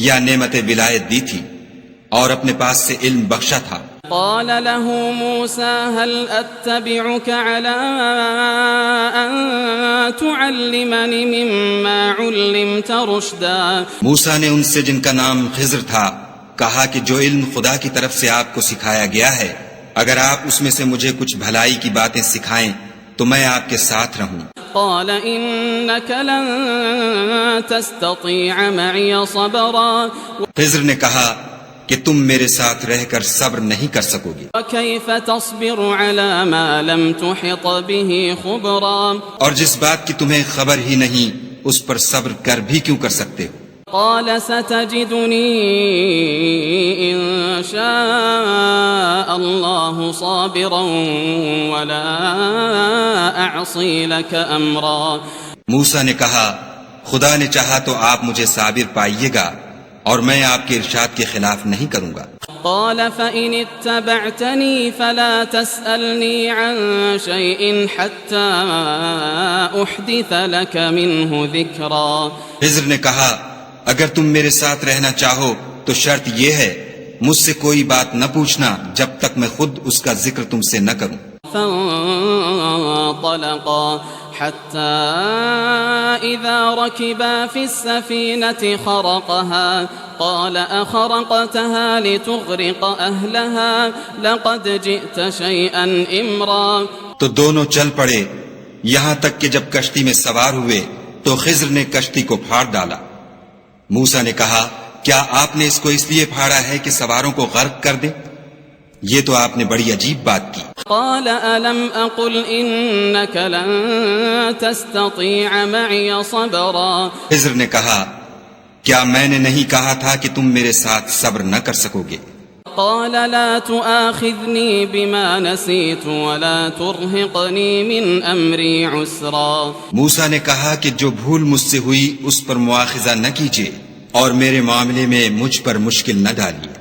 یا نعمت ولایت دی تھی اور اپنے پاس سے علم بخشا تھا. قال له موسى هل أتبعك على أن تعلمني مما علمت رشدا. موسیٰ نے ان سے جن کا نام خضر تھا کہا کہ جو علم خدا کی طرف سے آپ کو سکھایا گیا ہے اگر آپ اس میں سے مجھے کچھ بھلائی کی باتیں سکھائیں تو میں آپ کے ساتھ رہوں. قال إنك لن تستطيع معي صبرا. خضر نے کہا کہ تم میرے ساتھ رہ کر صبر نہیں کر سکو گے. وكيف تصبر على ما لم تحط به خبرا. اور جس بات کی تمہیں خبر ہی نہیں اس پر صبر کر بھی کیوں کر سکتے ہو. قال ستجدني إن شاء الله صابرا ولا أعصي لك أمرا. موسیٰ نے کہا خدا نے چاہا تو آپ مجھے صابر پائیے گا اور میں آپ کے ارشاد کے خلاف نہیں کروں گا. قال فإن اتبعتني فلا تسألني عن شيء حتى أحدث لك منه ذكرا. خضر نے کہا اگر تم میرے ساتھ رہنا چاہو تو شرط یہ ہے مجھ سے کوئی بات نہ پوچھنا جب تک میں خود اس کا ذکر تم سے نہ کروں. فانطلقا حتى إذا ركبا في السفينة خرقها قال أخرقتها لتغرق أهلها لقد جئت شيئا إمرا. تو دونوں چل پڑے یہاں تک کہ جب کشتی میں سوار ہوئے تو خضر نے کشتی کو پھاڑ ڈالا. موسیٰ نے کہا کیا آپ نے اس کو اس لیے پھاڑا ہے کہ سواروں کو غرق کر دیں؟ یہ تو آپ نے بڑی عجیب بات کی. قال ألم أقل إنك لن تستطيع معي صبرا. خضر نے کہا کیا میں نے نہیں کہا تھا کہ تم میرے ساتھ صبر نہ کر سکو گے؟ قال لا تؤاخذني بما نسيت ولا ترهقني من أمري عسرا. موسیٰ نے کہا کہ جو بھول مجھ سے ہوئی اس پر مواخذہ نہ کیجیے اور میرے معاملے میں مجھ پر مشکل نہ ڈالیے.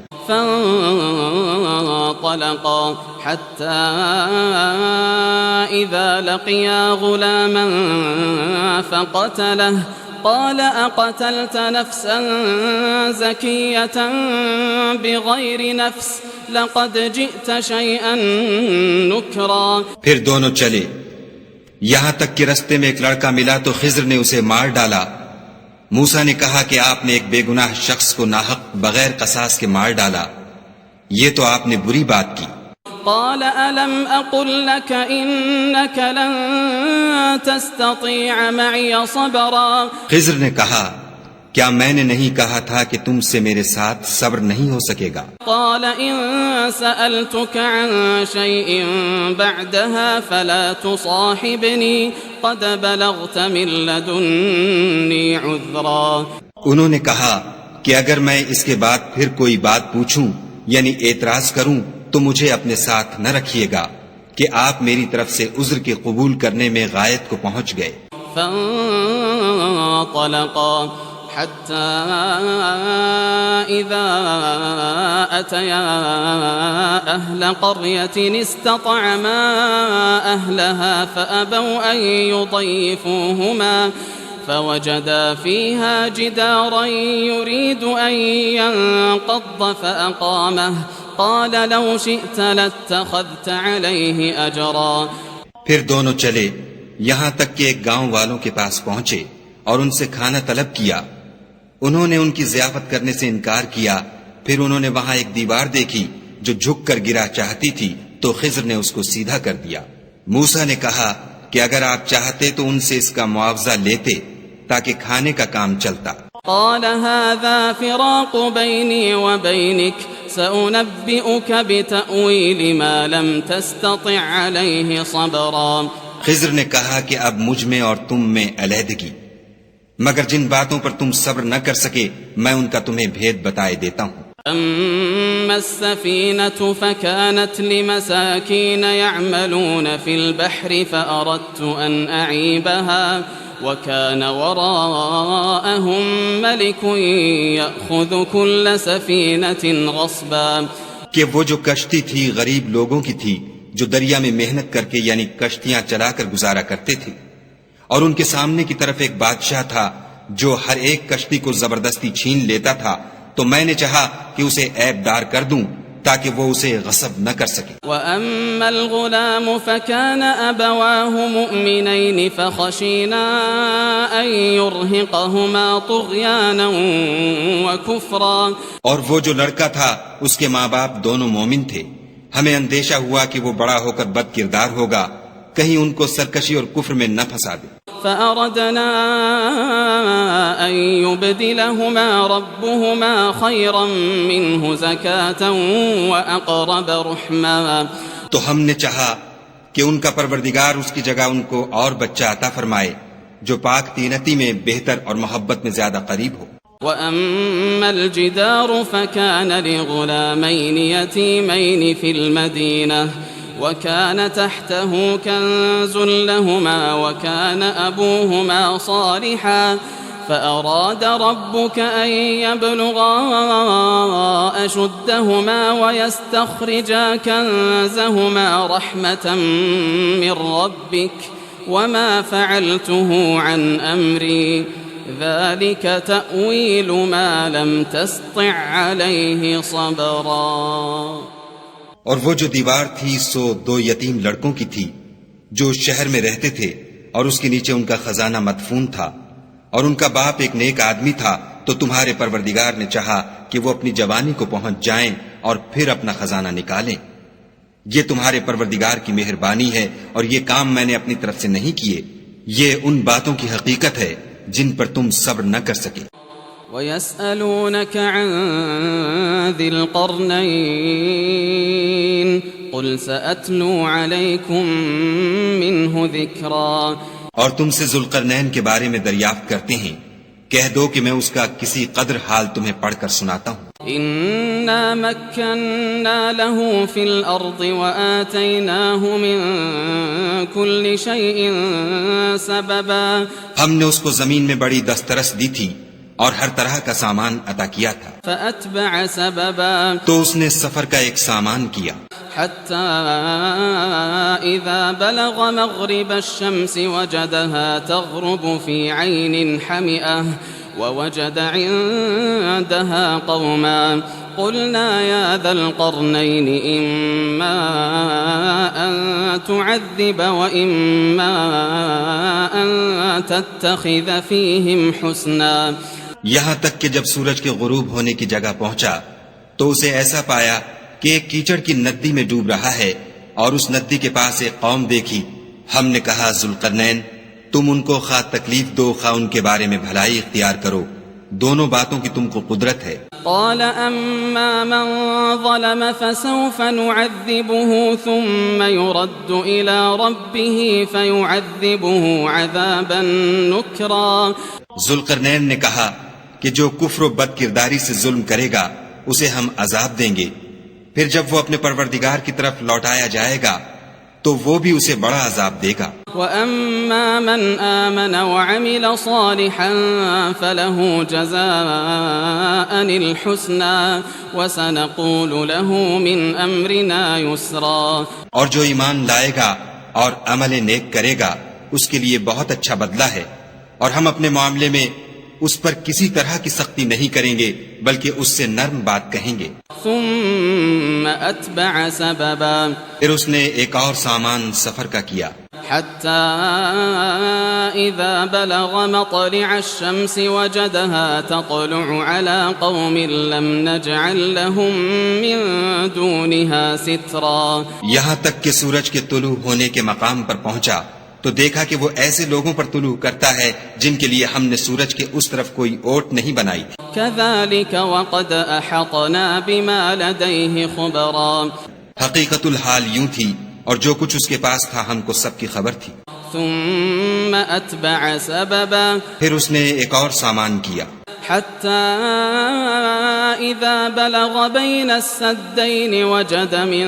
فانطلقا حتى إذا لقيا غلاما فقتله قال أقتلت نفسا زكية بغير نفس لقد جئت شيئا نكرا. پھر دونوں چلے یہاں تک کہ رستے میں ایک لڑکا ملا تو خضر نے اسے مار ڈالا. موسیٰ نے کہا کہ آپ نے ایک بے گناہ شخص کو ناحق بغیر قصاص کے مار ڈالا، یہ تو آپ نے بری بات کی. قال ألم أقل لك إنك لن تستطيع معي صبرا. خضر نے کہا کیا میں نے نہیں کہا تھا کہ تم سے میرے ساتھ صبر نہیں ہو سکے گا؟ قال إن سألتك عن شيء بعدها فلا تصاحبني قد بلغت من لدني عذرا. انہوں نے کہا کہ اگر میں اس کے بعد پھر کوئی بات پوچھوں یعنی اعتراض کروں تو مجھے اپنے ساتھ نہ رکھیے گا کہ آپ میری طرف سے عذر کے قبول کرنے میں غایت کو پہنچ گئے. فانطلقا حتى إذا أتيا أهل قرية استطعما أهلها فأبوا أن يضيفوهما فوجدا فيها جدارا يريد أن ينقض فأقامه قال لو شئت لاتخذت عليه أجرا. پھر دونوں چلے یہاں تک کہ ایک گاؤں والوں کے پاس پہنچے اور ان سے کھانا طلب کیا. انہوں نے ان کی ضیافت کرنے سے انکار کیا. پھر انہوں نے وہاں ایک دیوار دیکھی جو جھک کر گرا چاہتی تھی تو خضر نے اس کو سیدھا کر دیا. موسیٰ نے کہا کہ اگر آپ چاہتے تو ان سے اس کا معاوضہ لیتے تاکہ کھانے کا کام چلتا. قال هذا فراق بيني وبينك سأنبئك بتأويل ما لم تستطع عليه صبرا. خضر نے کہا کہ اب مجھ میں اور تم میں علیحدگی، مگر جن باتوں پر تم صبر نہ کر سکے میں ان کا تمہیں بھید بتائے دیتا ہوں. أما السفينة فكانت لمساكين يعملون في البحر فأردت أن أعيبها وكان وراءهم ملك يأخذ كل سفينة غصبا. کہ وہ جو کشتی تھی غریب لوگوں کی تھی جو دریا میں محنت کر کے یعنی کشتیاں چلا کر گزارا کرتے تھے، اور ان کے سامنے کی طرف ایک بادشاہ تھا جو ہر ایک کشتی کو زبردستی چھین لیتا تھا. تو میں نے چاہا کہ اسے عیب دار کر دوں تاکہ وہ اسے غصب نہ کر سکے. وَأَمَّا الْغُلَامُ فَكَانَ أَبَوَاهُ مُؤْمِنَيْنِ فَخَشِينَا أَن يُرْهِقَهُمَا طُغْيَانًا وَكُفْرًا. اور وہ جو لڑکا تھا اس کے ماں باپ دونوں مومن تھے، ہمیں اندیشہ ہوا کہ وہ بڑا ہو کر بد کردار ہوگا، کہیں ان کو سرکشی اور کفر میں نہ پھنسا دے. فأردنا أن يبدلهما ربهما خيرا منه زكاة وأقرب رحما. تو ہم نے چاہا کہ ان کا پروردگار اس کی جگہ ان کو اور بچہ عطا فرمائے جو پاک تینتی میں بہتر اور محبت میں زیادہ قریب ہو. وأما الجدار فكان لغلامين يتيمين في المدينة وكان تحته كنز لهما وكان أبوهما صالحا فأراد ربك أن يبلغا أشدهما ويستخرجا كنزهما رحمة من ربك وما فعلته عن أمري ذلك تأويل ما لم تسطع عليه صبرا۔ اور وہ جو دیوار تھی سو 2 یتیم لڑکوں کی تھی جو شہر میں رہتے تھے، اور اس کے نیچے ان کا خزانہ مدفون تھا، اور ان کا باپ ایک نیک آدمی تھا، تو تمہارے پروردگار نے چاہا کہ وہ اپنی جوانی کو پہنچ جائیں اور پھر اپنا خزانہ نکالیں۔ یہ تمہارے پروردگار کی مہربانی ہے، اور یہ کام میں نے اپنی طرف سے نہیں کیے، یہ ان باتوں کی حقیقت ہے جن پر تم صبر نہ کر سکے۔ وَيَسْأَلُونَكَ عَنْ ذِي الْقَرْنَيْنِ قُلْ سَأَتْلُو عَلَيْكُمْ مِنْهُ ذِكْرًا۔ اور تم سے ذوالقرنین کے بارے میں دریافت کرتے ہیں، کہہ دو کہ میں اس کا کسی قدر حال تمہیں پڑھ کر سناتا ہوں۔ إِنَّا مَكَّنَّا لَهُ فِي الْأَرْضِ وَآتَيْنَاهُ مِنْ كُلِّ شَيْءٍ سَبَبًا۔ ہم نے اس کو زمین میں بڑی دسترس دی تھی اور ہر طرح کا سامان عطا کیا تھا، فَأَتْبَعَ سَبَبًا، تو اس نے سفر کا ایک سامان کیا، حتى إذا بلغ مغرب الشمس وجدها تغرب في عين حمئة ووجد عندها قوما قلنا يا ذا القرنين إما أن تعذب وإما أن تتخذ فيهم حسنا۔ یہاں تک کہ جب سورج کے غروب ہونے کی جگہ پہنچا تو اسے ایسا پایا کہ ایک کیچڑ کی ندی میں ڈوب رہا ہے، اور اس ندی کے پاس ایک قوم دیکھی۔ ہم نے کہا ذوالقرنین، تم ان کو خواہ تکلیف دو خواہ ان کے بارے میں بھلائی اختیار کرو، دونوں باتوں کی تم کو قدرت ہے۔ قال أما من ظلم فسوف نعذبه ثم يرد إلى ربه فيعذبه عذابا نكرا۔ ذوالقرنین نے کہا کہ جو کفر و بد کرداری سے ظلم کرے گا اسے ہم عذاب دیں گے، پھر جب وہ اپنے پروردگار کی طرف لوٹایا جائے گا تو وہ بھی اسے بڑا عذاب دے گا۔ وَأَمَّا مَنْ آمَنَ وَعَمِلَ صَالِحًا فَلَهُ جَزَاءً الْحُسْنَى وَسَنَقُولُ لَهُ مِنْ أَمْرِنَا يُسْرًا۔ اور جو ایمان لائے گا اور عمل نیک کرے گا اس کے لیے بہت اچھا بدلہ ہے، اور ہم اپنے معاملے میں اس پر کسی طرح کی سختی نہیں کریں گے بلکہ اس سے نرم بات کہیں گے۔ ثم أتبع سببا، پھر اس نے ایک اور سامان سفر کا کیا، حتى إذا بلغ مطلع الشمس وجدها تطلع على قوم لم نجعل لهم من دونها سترا۔ یہاں تک کہ سورج کے طلوع ہونے کے مقام پر پہنچا تو دیکھا کہ وہ ایسے لوگوں پر طلوع کرتا ہے جن کے لیے ہم نے سورج کے اس طرف کوئی اوٹ نہیں بنائی تھی۔ كذلك وقد أحطنا بما لديه خبرا۔ حقیقت الحال یوں تھی، اور جو کچھ اس کے پاس تھا ہم کو سب کی خبر تھی۔ ثم أتبع سببا، پھر اس نے ایک اور سامان کیا، حتى إذا بلغ بين السدين وجد من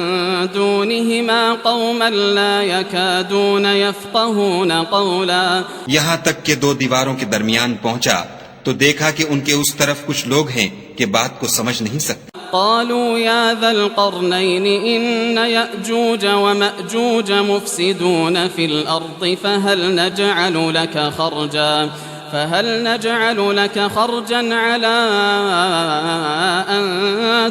دونهما قوما لا يكادون يفقهون قولا۔ یہاں تک کہ 2 دیواروں کے درمیان پہنچا تو دیکھا کہ ان کے اس طرف کچھ لوگ ہیں کہ بات کو سمجھ نہیں سکتے۔ قالوا يا ذا القرنين إن يأجوج ومأجوج مفسدون في الأرض فهل نجعل لك خرجا على أن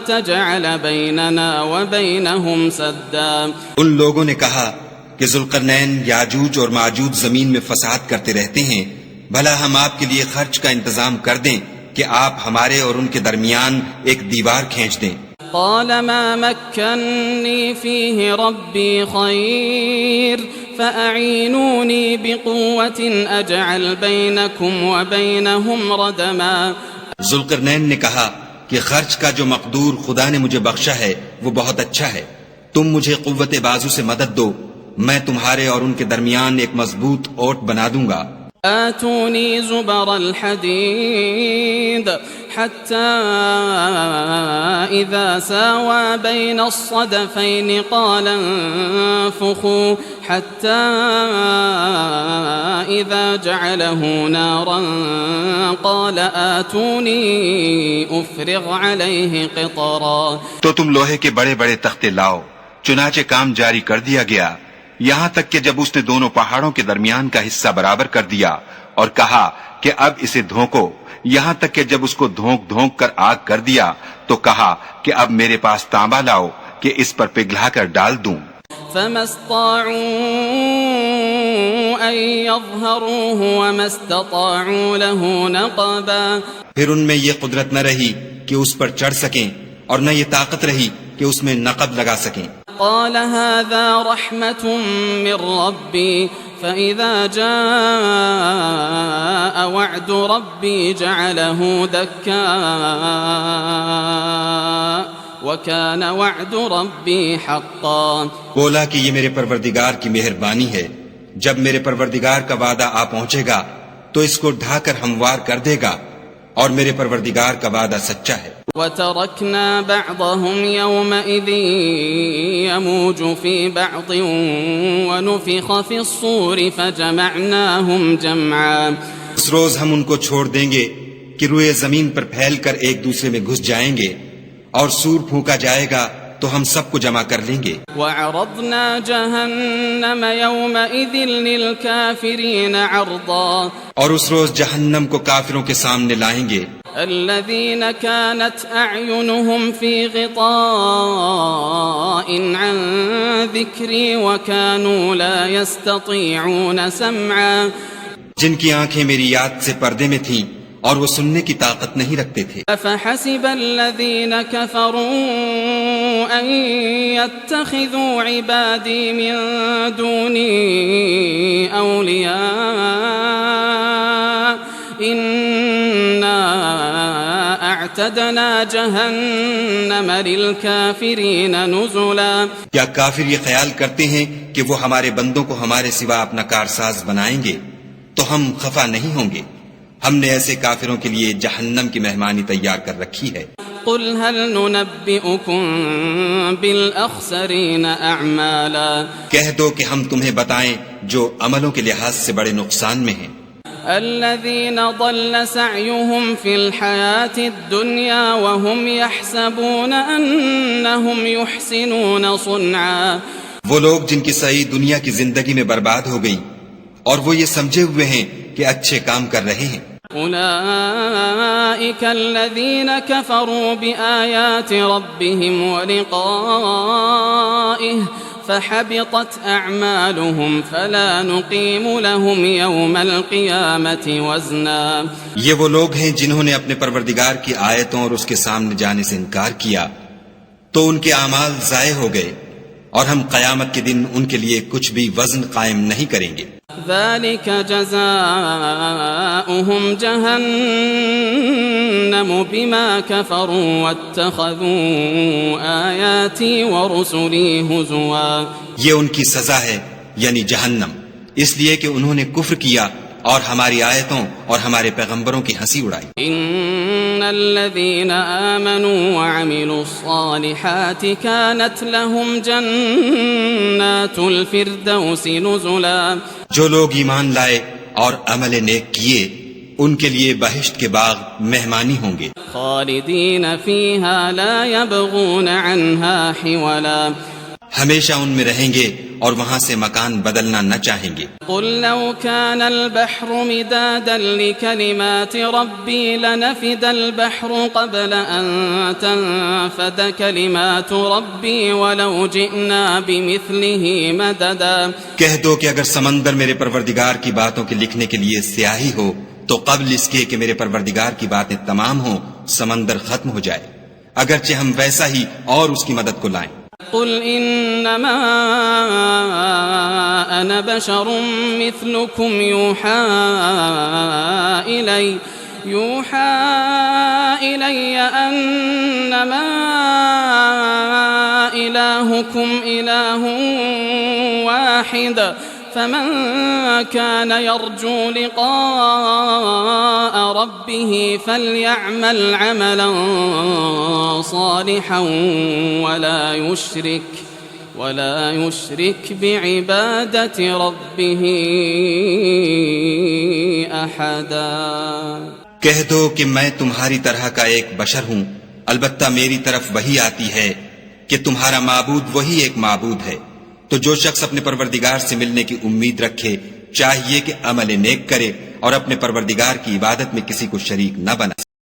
تجعل بيننا وبينهم سدا۔ ان لوگوں نے کہا کہ ذوالقرنین یاجوج اور ماجوج زمین میں فساد کرتے رہتے ہیں، بھلا ہم آپ کے لیے خرچ کا انتظام کر دیں کہ آپ ہمارے اور ان کے درمیان ایک دیوار کھینچ دیں۔ قال ما مكنني فيه ربي خير فأعينوني بقوة أجعل بينكم وبينهم ردما۔ ذوالقرنین نے کہا کہ خرچ کا جو مقدور خدا نے مجھے بخشا ہے وہ بہت اچھا ہے، تم مجھے قوت بازو سے مدد دو، میں تمہارے اور ان کے درمیان ایک مضبوط اوٹ بنا دوں گا۔ آتوني زبر الحديد حتى إذا ساوى بين الصدفين قال انفخوا حتى إذا جعله نارا قال آتوني أفرغ عليه قطرا۔ تو تم لوہے کے بڑے بڑے تختے لاؤ۔ چنانچہ کام جاری کر دیا گیا، یہاں تک کہ جب اس نے دونوں پہاڑوں کے درمیان کا حصہ برابر کر دیا اور کہا کہ اب اسے دھونکو، یہاں تک کہ جب اس کو دھونک دھونک کر آگ کر دیا تو کہا کہ اب میرے پاس تانبا لاؤ کہ اس پر پگھلا کر ڈال دوں۔ فما استطاعوا أن يظهروه وما استطاعوا له نقبا، پھر ان میں یہ قدرت نہ رہی کہ اس پر چڑھ سکیں اور نہ یہ طاقت رہی کہ اس میں نقب لگا سکیں۔ قال هذا رحمة من ربي فإذا جاء وعد ربي جعله دكاء وكان وعد ربي حقا۔ بولا کہ یہ میرے پروردگار کی مہربانی ہے، جب میرے پروردگار کا وعدہ آ پہنچے گا تو اس کو ڈھا کر ہموار کر دے گا، اور میرے پروردگار کا وعدہ سچا ہے۔ وَتَرَكْنَا بَعْضَهُمْ يَوْمَئِذٍ يَمُوجُ فِي بَعْضٍ وَنُفِخَ فِي الصُّورِ فَجَمَعْنَاهُمْ جَمْعًا۔ اس روز ہم ان کو چھوڑ دیں گے کہ روئے زمین پر پھیل کر ایک دوسرے میں گھس جائیں گے، اور سور پھونکا جائے گا تو ہم سب کو جمع کر لیں گے۔ وَعَرَضْنَا جَهَنَّمَ يَوْمَئِذٍ لِلْكَافِرِينَ عَرْضًا۔ اور اس روز جہنم کو کافروں کے سامنے لائیں گے۔ الذين كانت أعينهم في غطاء عن ذكري وكانوا لا يستطيعون سمعا، جن کی آنکھیں میری یاد سے پردے میں تھیں اور وہ سننے کی طاقت نہیں رکھتے تھے۔ أفحسب الذين كفروا أن يتخذوا عبادي من دوني أولياء إنا اعتدنا جہنم للکافرین نزلا۔ کیا کافر یہ خیال کرتے ہیں کہ وہ ہمارے بندوں کو ہمارے سوا اپنا کارساز بنائیں گے تو ہم خفا نہیں ہوں گے؟ ہم نے ایسے کافروں کے لیے جہنم کی مہمانی تیار کر رکھی ہے۔ قل هل ننبئكم بالأخسرین اعمالا، کہہ دو کہ ہم تمہیں بتائیں جو عملوں کے لحاظ سے بڑے نقصان میں ہیں۔ الذين ضل سعيهم في الحياة الدنيا وهم يحسبون أنهم يحسنون صنعا، وہ لوگ جن کی سعی دنیا کی زندگی میں برباد ہو گئی اور وہ یہ سمجھے ہوئے ہیں کہ اچھے کام کر رہے ہیں۔ أولئك الذين كفروا بآيات ربهم ولقائه فحبطت أعمالهم فلا نقيم لهم يوم القيامة وزنا۔ یہ وہ لوگ ہیں جنہوں نے اپنے پروردگار کی آیتوں اور اس کے سامنے جانے سے انکار کیا تو ان کے اعمال ضائع ہو گئے، اور ہم قیامت کے دن ان کے لیے کچھ بھی وزن قائم نہیں کریں گے۔ ذلك جزاؤهم جهنم بما كفروا واتخذوا آياتي ورسلي هزوا۔ یہ ان کی سزا ہے، یعنی جہنم، اس لیے کہ انہوں نے کفر کیا اور ہماری آیتوں اور ہمارے پیغمبروں کی ہنسی اڑائی۔ ان الذين آمنوا وعملوا الصالحات كانت لهم جنات الفردوس نزلا۔ جو لوگ ایمان لائے اور عمل نیک کیے ان کے لیے بہشت کے باغ مہمانی ہوں گے، خالدین فیہا لا یبغون عنہا حولا۔ ہمیشہ ان میں رہیں گے اور وہاں سے مکان بدلنا نہ چاہیں گے۔ قل لو كان البحر مدادا لكلمات ربي لنفد البحر قبل أن تنفد كلمات ربي ولو جئنا بمثله مددا۔ کہہ دو کہ اگر سمندر میرے پروردگار کی باتوں کے لکھنے کے لیے سیاہی ہو تو قبل اس کے کہ میرے پروردگار کی باتیں تمام ہوں سمندر ختم ہو جائے، اگرچہ ہم ویسا ہی اور اس کی مدد کو لائیں۔ قل انما انا بشر مثلكم يوحى الي انما الهكم اله واحد فمن كان يرجو لقاء ربه فليعمل عملا صالحا ولا يشرك بعبادة ربه أحدا۔ کہہ دو کہ میں تمہاری طرح کا ایک بشر ہوں، البتہ میری طرف وہی آتی ہے کہ تمہارا معبود وہی ایک معبود ہے، تو جو شخص اپنے پروردگار سے ملنے کی امید رکھے چاہیے کہ عمل نیک کرے اور اپنے پروردگار کی عبادت میں کسی کو شریک نہ بنا.